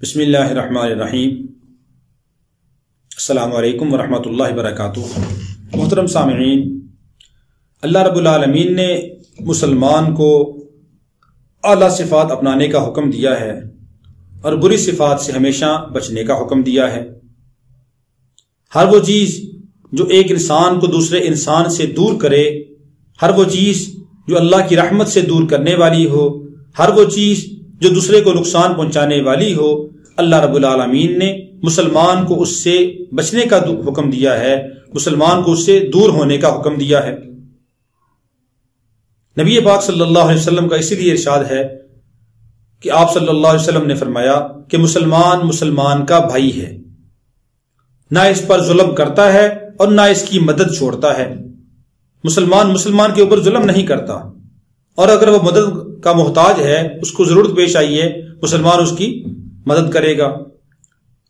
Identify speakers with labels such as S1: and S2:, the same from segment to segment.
S1: بسم اللہ الرحمن الرحیم۔ السلام علیکم ورحمۃ اللہ وبرکاتہ۔ محترم سامعین، اللہ رب العالمین نے مسلمان کو اعلیٰ صفات اپنانے کا حکم دیا ہے اور بری صفات سے ہمیشہ بچنے کا حکم دیا ہے۔ ہر وہ چیز جو ایک انسان کو دوسرے انسان سے دور کرے، ہر وہ چیز جو اللہ کی رحمت سے دور کرنے والی ہو، ہر وہ چیز جو دوسرے کو نقصان پہنچانے والی ہو، اللہ رب العالمین نے مسلمان کو اس سے بچنے کا حکم دیا ہے، مسلمان کو اس سے دور ہونے کا حکم دیا ہے۔ نبی پاک صلی اللہ علیہ وسلم کا اسی لیے ارشاد ہے کہ آپ صلی اللہ علیہ وسلم نے فرمایا کہ مسلمان مسلمان کا بھائی ہے، نہ اس پر ظلم کرتا ہے اور نہ اس کی مدد چھوڑتا ہے۔ مسلمان مسلمان کے اوپر ظلم نہیں کرتا، اور اگر وہ مدد کا محتاج ہے، اس کو ضرورت پیش آئی ہے، مسلمان اس کی مدد کرے گا۔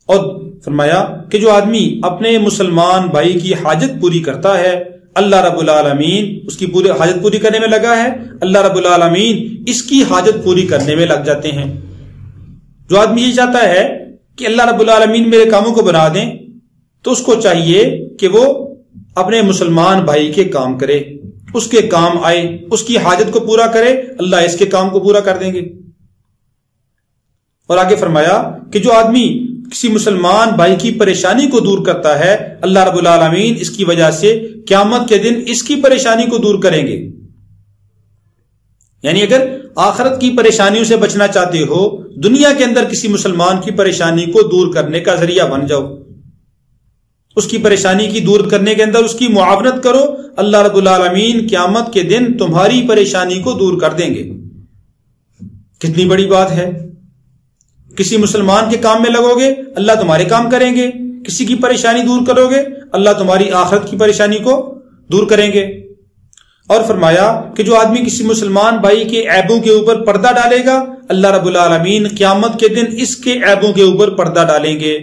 S1: اور فرمایا کہ جو آدمی اپنے مسلمان بھائی کی حاجت پوری کرتا ہے، اللہ رب العالمین اس کی پوری حاجت پوری کرنے میں لگا ہے، اللہ رب العالمین اس کی حاجت پوری کرنے میں لگ جاتے ہیں۔ جو آدمی یہ چاہتا ہے کہ اللہ رب العالمین میرے کاموں کو بنا دیں، تو اس کو چاہیے کہ وہ اپنے مسلمان بھائی کے کام کرے، اس کے کام آئے، اس کی حاجت کو پورا کرے، اللہ اس کے کام کو پورا کر دیں گے۔ اور آگے فرمایا کہ جو آدمی کسی مسلمان بھائی کی پریشانی کو دور کرتا ہے، اللہ رب العالمین اس کی وجہ سے قیامت کے دن اس کی پریشانی کو دور کریں گے۔ یعنی اگر آخرت کی پریشانیوں سے بچنا چاہتے ہو، دنیا کے اندر کسی مسلمان کی پریشانی کو دور کرنے کا ذریعہ بن جاؤ، اس کی پریشانی کی دور کرنے کے اندر اس کی معاونت کرو، اللہ رب العالمین قیامت کے دن تمہاری پریشانی کو دور کر دیں گے۔ کتنی بڑی بات ہے! کسی مسلمان کے کام میں لگو گے، اللہ تمہارے کام کریں گے۔ کسی کی پریشانی دور کرو گے، اللہ تمہاری آخرت کی پریشانی کو دور کریں گے۔ اور فرمایا کہ جو آدمی کسی مسلمان بھائی کے عیبوں کے اوپر پردہ ڈالے گا، اللہ رب العالمین قیامت کے دن اس کے عیبوں کے اوپر پردہ ڈالیں گے۔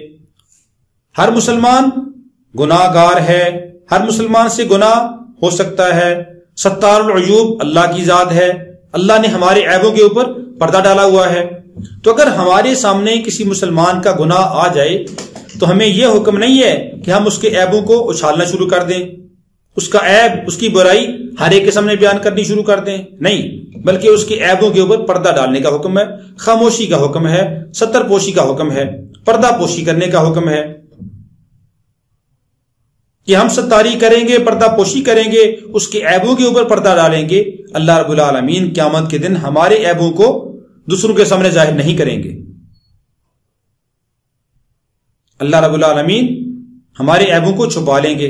S1: ہر مسلمان گناہ گار ہے، ہر مسلمان سے گناہ ہو سکتا ہے۔ ستار العیوب اللہ کی ذات ہے، اللہ نے ہمارے عیبوں کے اوپر پردہ ڈالا ہوا ہے۔ تو اگر ہمارے سامنے کسی مسلمان کا گناہ آ جائے تو ہمیں یہ حکم نہیں ہے کہ ہم اس کے عیبوں کو اچھالنا شروع کر دیں، اس کا عیب، اس کی برائی ہر ایک کے سامنے بیان کرنی شروع کر دیں، نہیں، بلکہ اس کے عیبوں کے اوپر پردہ ڈالنے کا حکم ہے، خاموشی کا حکم ہے، ستر پوشی کا حکم ہے، پردہ پوشی کرنے کا حکم ہے کہ ہم ستاری کریں گے، پردہ پوشی کریں گے، اس کے عیبوں کے اوپر پردہ ڈالیں گے۔ اللہ رب العالمین قیامت کے دن ہمارے عیبوں کو دوسروں کے سامنے ظاہر نہیں کریں گے۔ اللہ رب العالمین ہمارے عیبوں کو چھپا لیں گے۔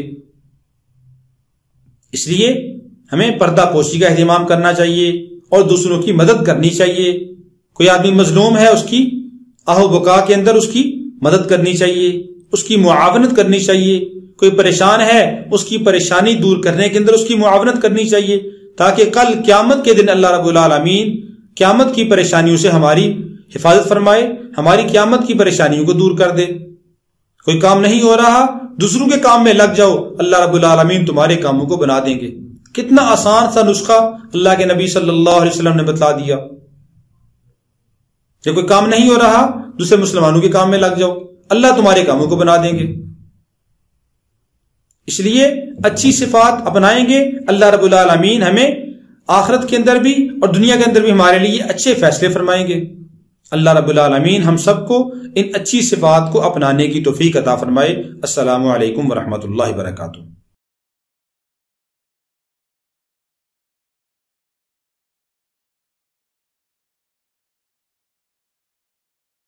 S1: اس لیے ہمیں پردہ پوشی کا اہتمام کرنا چاہیے اور دوسروں کی مدد کرنی چاہیے۔ کوئی آدمی مظلوم ہے، اس کی آہ و بکا کے اندر اس کی مدد کرنی چاہیے، اس کی معاونت کرنی چاہیے۔ کوئی پریشان ہے، اس کی پریشانی دور کرنے کے اندر اس کی معاونت کرنی چاہیے، تاکہ کل قیامت کے دن اللہ رب العالمین قیامت کی پریشانیوں سے ہماری حفاظت فرمائے، ہماری قیامت کی پریشانیوں کو دور کر دے۔ کوئی کام نہیں ہو رہا، دوسروں کے کام میں لگ جاؤ، اللہ رب العالمین تمہارے کاموں کو بنا دیں گے۔ کتنا آسان سا نسخہ اللہ کے نبی صلی اللہ علیہ وسلم نے بتلا دیا۔ جب کوئی کام نہیں ہو رہا، دوسرے مسلمانوں کے کام میں لگ جاؤ، اللہ تمہارے کاموں کو بنا دیں گے۔ اس لیے اچھی صفات اپنائیں گے، اللہ رب العالمین ہمیں آخرت کے اندر بھی اور دنیا کے اندر بھی ہمارے لیے اچھے فیصلے فرمائیں گے۔ اللہ رب العالمین ہم سب کو ان اچھی صفات کو اپنانے کی توفیق عطا فرمائے۔ السلام علیکم ورحمۃ اللہ وبرکاتہ۔